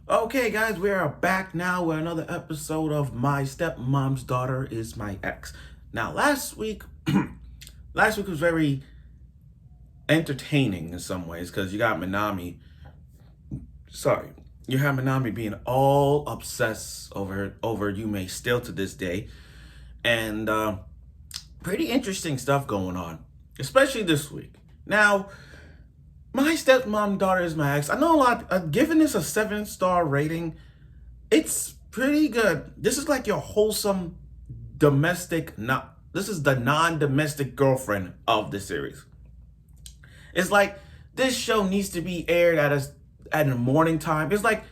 Okay, guys, we are back now with another episode of My Stepmom's Daughter is My Ex. Now, last week, last week was very entertaining in some ways because you got Minami. Sorry, you have Minami being all obsessed over Yume still to this day, and pretty interesting stuff going on, especially this week. Now, My Stepmom Daughter is My Ex. I know a lot. Giving this a 7-star rating, it's pretty good. This is like your wholesome domestic. Not this is the non-domestic girlfriend of the series. It's like this show needs to be aired at the morning time. It's like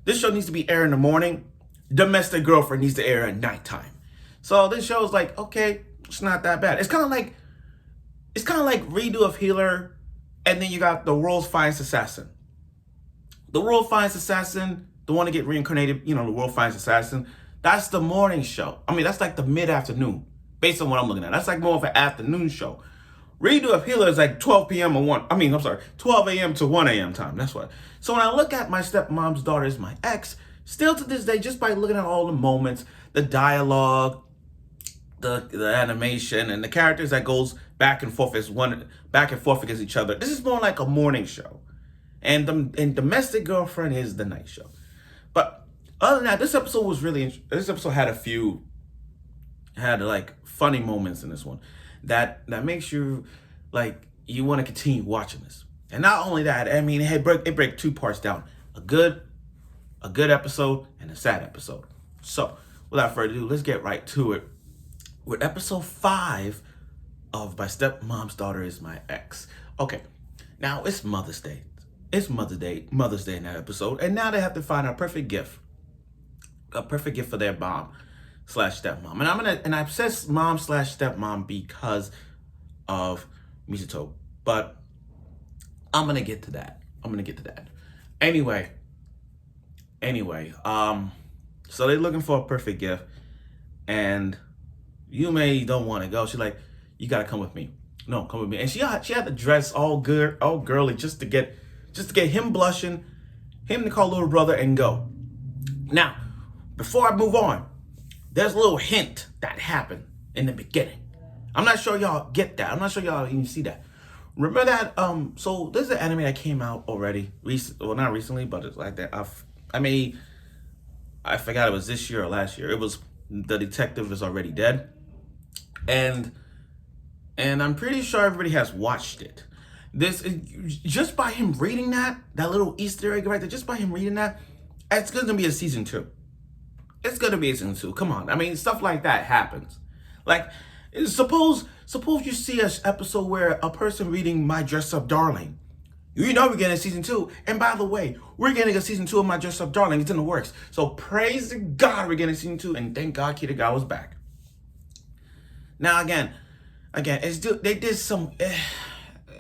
this show needs to be aired in the morning. Domestic girlfriend needs to air at nighttime. So this show is like, okay, it's not that bad. It's kind of like redo of Healer. And then you got the world's finest assassin. The world's finest assassin, the one to get reincarnated, the world's finest assassin. That's the morning show. I mean, that's like the mid-afternoon, based on what I'm looking at. That's like more of an afternoon show. Redo of Healer is like 12 p.m. or 12 a.m. to 1 a.m. time. That's what. So when I look at My Stepmom's Daughter is My Ex, still to this day, just by looking at all the moments, the dialogue, the animation, and the characters that goes back and forth against each other. This is more like a morning show, and Domestic Girlfriend is the night show. But other than that, this episode was really. This episode had like funny moments in this one that makes you like you want to continue watching this. And not only that, I mean, it break 2 parts down: a good episode and a sad episode. So without further ado, let's get right to it with episode 5 of My Stepmom's Daughter is My Ex. Okay, now it's Mother's Day. It's Mother's Day in that episode, and now they have to find a perfect gift for their mom/stepmom. And I said mom/stepmom because of Mizuto, but I'm gonna get to that. Anyway, so they're looking for a perfect gift, and Yume don't want to go. She's like, you gotta come with me. No, come with me. And she had to dress all good, all girly, just to get him blushing, him to call little brother and go. Now, before I move on, there's a little hint that happened in the beginning. I'm not sure y'all get that. I'm not sure y'all even see that. Remember that? So there's an anime that came out already. Well, not recently, but it's like that. I forgot it was this year or last year. It was The Detective Is Already Dead. And I'm pretty sure everybody has watched it. This just by him reading that little Easter egg right there, just by him reading that, it's gonna be a season 2. It's gonna be a season 2. Come on, I mean, stuff like that happens. Like, suppose you see an episode where a person reading My Dress Up Darling. You know we're getting a season 2. And by the way, we're getting a season 2 of My Dress Up Darling. It's in the works. So praise God we're getting a season 2, and thank God Kitagawa's back. Now again, they did some.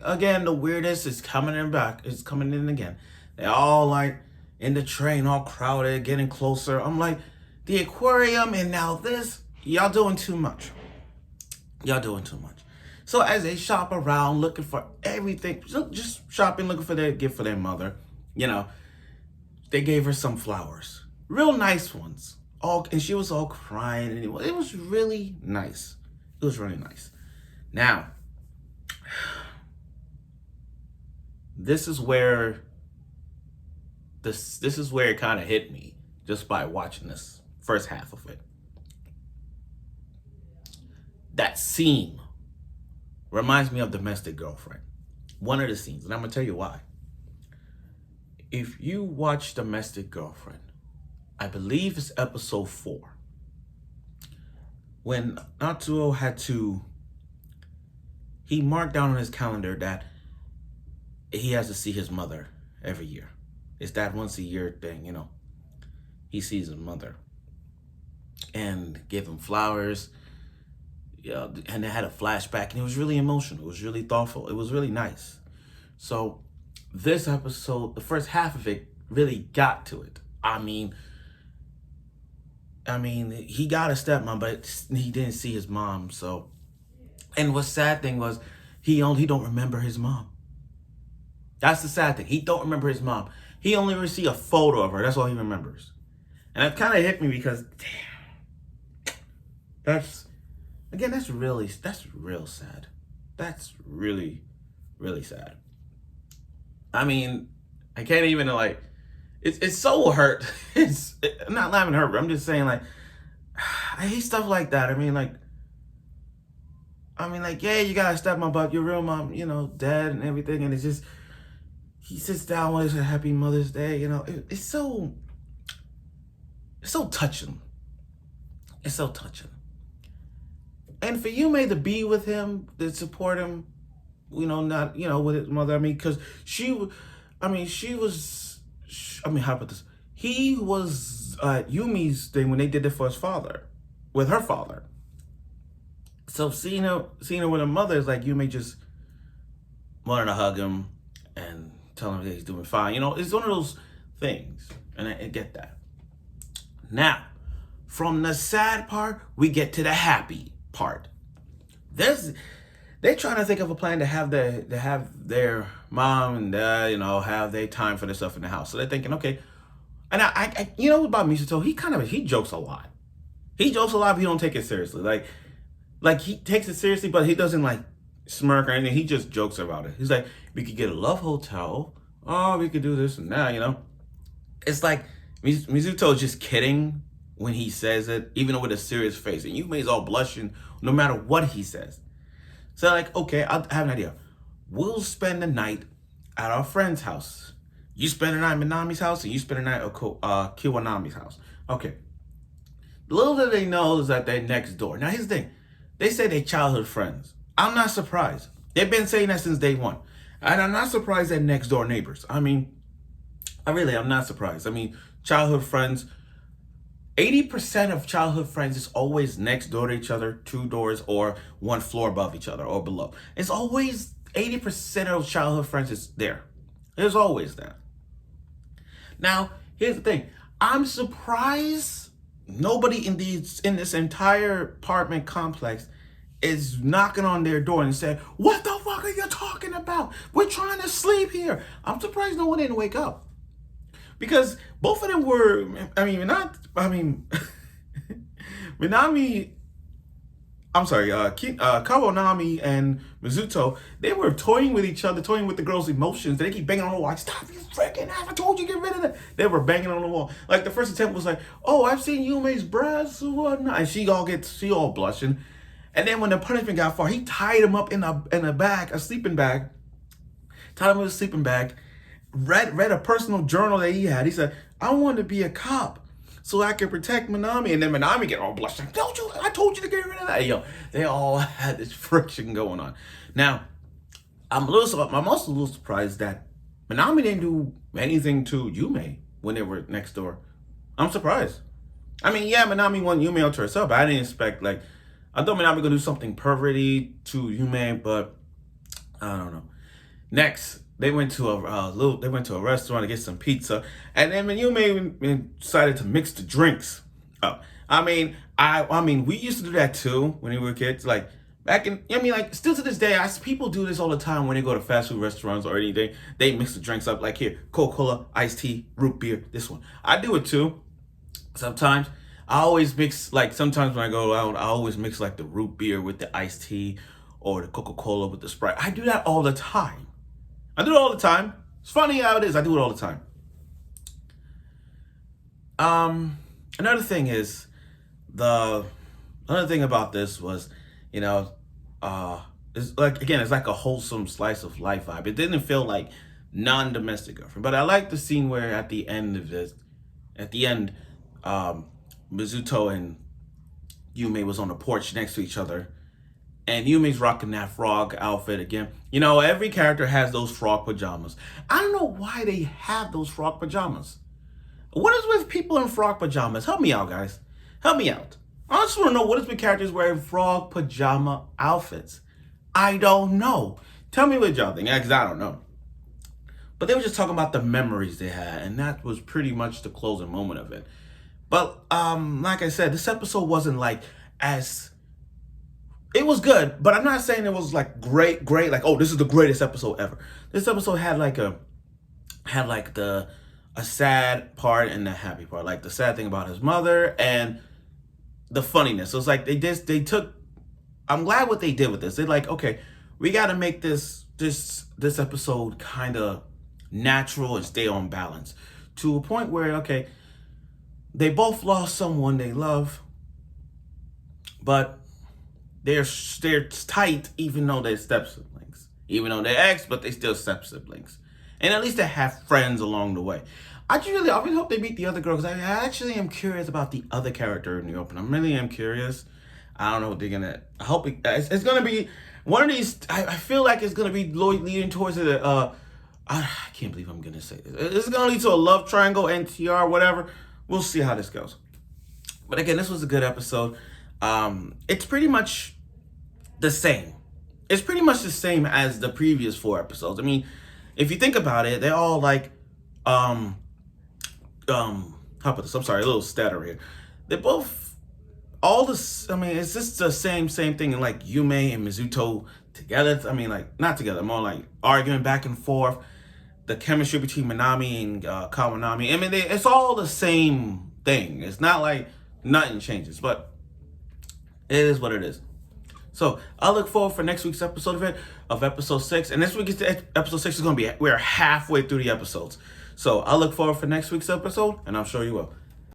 Again, the weirdest is coming in back. It's coming in again. They all like in the train, all crowded, getting closer. I'm like, the aquarium and now this. Y'all doing too much. So as they shop around looking for everything, just shopping, looking for their gift for their mother, they gave her some flowers, real nice ones. And she was all crying, and it was really nice. It was really nice. Now, this is where it kind of hit me just by watching this first half of it. That scene reminds me of Domestic Girlfriend. One of the scenes, and I'm gonna tell you why. If you watch Domestic Girlfriend, I believe it's episode 4. When Natsuo he marked down on his calendar that he has to see his mother every year. It's that once a year thing, He sees his mother and give him flowers. And they had a flashback, and it was really emotional. It was really thoughtful. It was really nice. So this episode, the first half of it, really got to it. I mean, he got a stepmom, but he didn't see his mom. So, and what's sad thing was he don't remember his mom. That's the sad thing. He don't remember his mom. He only ever see a photo of her. That's all he remembers. And it kind of hit me because, damn, that's real sad. That's really, really sad. I mean, I can't even like, it's so hurt. I'm not laughing hurt, but I'm just saying like, I hate stuff like that. Yeah, you gotta step my butt. Your real mom, dead and everything, and it's just he sits down with us a happy Mother's Day. It's so touching. It's so touching. And for Yume to be with him, to support him, not with his mother. Because how about this? He was Yumi's thing when they did it for his father, with her father. So seeing her with her mother is like Yume just wanting to hug him and tell him that he's doing fine. It's one of those things, and I get that. Now, from the sad part, we get to the happy part. They're trying to think of a plan to have their mom and dad, have their time for their stuff in the house. So they're thinking, okay. And I about Mizuto, he jokes a lot. He jokes a lot, but he don't take it seriously. Like he takes it seriously, but he doesn't like smirk or anything. He just jokes about it. He's like, we could get a love hotel. Oh, we could do this and that, It's like Mizuto is just kidding when he says it, even with a serious face. And Yume's all blushing no matter what he says. So like, okay, I have an idea. We'll spend the night at our friend's house. You spend the night at Minami's house, and you spend the night at Kiwanami's house. Okay. Little do they know is that they're next door. Now, here's the thing. They say they're childhood friends. I'm not surprised. They've been saying that since day one. And I'm not surprised they're next door neighbors. I'm not surprised. Childhood friends, 80% of childhood friends is always next door to each other, 2 doors, or 1 floor above each other or below. It's always 80% of childhood friends is there. There's always that. Now, here's the thing. I'm surprised nobody in this entire apartment complex is knocking on their door and saying, "What the fuck are you talking about? We're trying to sleep here." I'm surprised no one didn't wake up. Because both of them were, Minami, Kawanami and Mizuto, they were toying with each other, toying with the girls' emotions. They keep banging on the wall. Like, stop, you freaking ass. I told you, get rid of that. They were banging on the wall. Like, the first attempt was like, oh, I've seen Yume's breasts or whatnot. And she all blushing. And then when the punishment got far, he tied him up in a bag, a sleeping bag. Tied him with a sleeping bag. Read a personal journal that he had. He said, I want to be a cop so I can protect Minami. And then Minami get all blushing. I told you to get rid of that. They all had this friction going on. Now, I'm also a little surprised that Minami didn't do anything to Yume when they were next door. I'm surprised. Minami wanted Yume onto herself, but I didn't expect, I thought Minami gonna do something perverty to Yume, but I don't know. Next, they went to a restaurant to get some pizza, and then when Yume decided to mix the drinks. We used to do that too when we were kids. Still to this day, people do this all the time when they go to fast food restaurants or anything. They mix the drinks up. Like here, Coca-Cola, iced tea, root beer. This one, I do it too. Sometimes I always mix. Sometimes when I go out, I always mix the root beer with the iced tea or the Coca-Cola with the Sprite. I do that all the time. It's funny how it is. I do it all the time. Another thing is another thing about this was, it's like a wholesome slice of life vibe. It didn't feel like non-domestic girlfriend, but I like the scene where at the end, Mizuto and Yume was on the porch next to each other. And Yumi's rocking that frog outfit again. Every character has those frog pajamas. I don't know why they have those frog pajamas. What is with people in frog pajamas? Help me out, guys. Help me out. I just want to know what is with characters wearing frog pajama outfits. I don't know. Tell me what y'all think, because I don't know. But they were just talking about the memories they had, and that was pretty much the closing moment of it. But like I said, this episode wasn't as... It was good, but I'm not saying it was great, oh, this is the greatest episode ever. This episode had the a sad part and a happy part. Like the sad thing about his mother and the funniness. So it's like they took. I'm glad what they did with this. They're like, okay, we got to make this episode kind of natural and stay on balance to a point where, okay, they both lost someone they love, but they're tight even though they're step siblings. Even though they're ex, but they still step siblings. And at least they have friends along the way. I really hope they meet the other girl, because I actually am curious about the other character in the open. I really am curious. I don't know what they're gonna. I hope it's gonna be one of these. I feel like it's gonna be leading towards it. I can't believe I'm gonna say this. It's gonna lead to a love triangle, NTR, whatever. We'll see how this goes. But again, this was a good episode. It's pretty much the same. It's pretty much the same as the previous 4 episodes. I mean, if you think about it, they're all like, how about this? I'm sorry, a little stutter here. They're both all this. I mean, it's just the same thing. And like Yume and Mizuto together. I mean, like not together, more like arguing back and forth. The chemistry between Minami and Kawanami. I mean, it's all the same thing. It's not like nothing changes, but it is what it is. So I look forward for next week's episode of episode 6. And this week's episode 6 is going to be, we're halfway through the episodes. So I look forward for next week's episode, and I'm sure you will.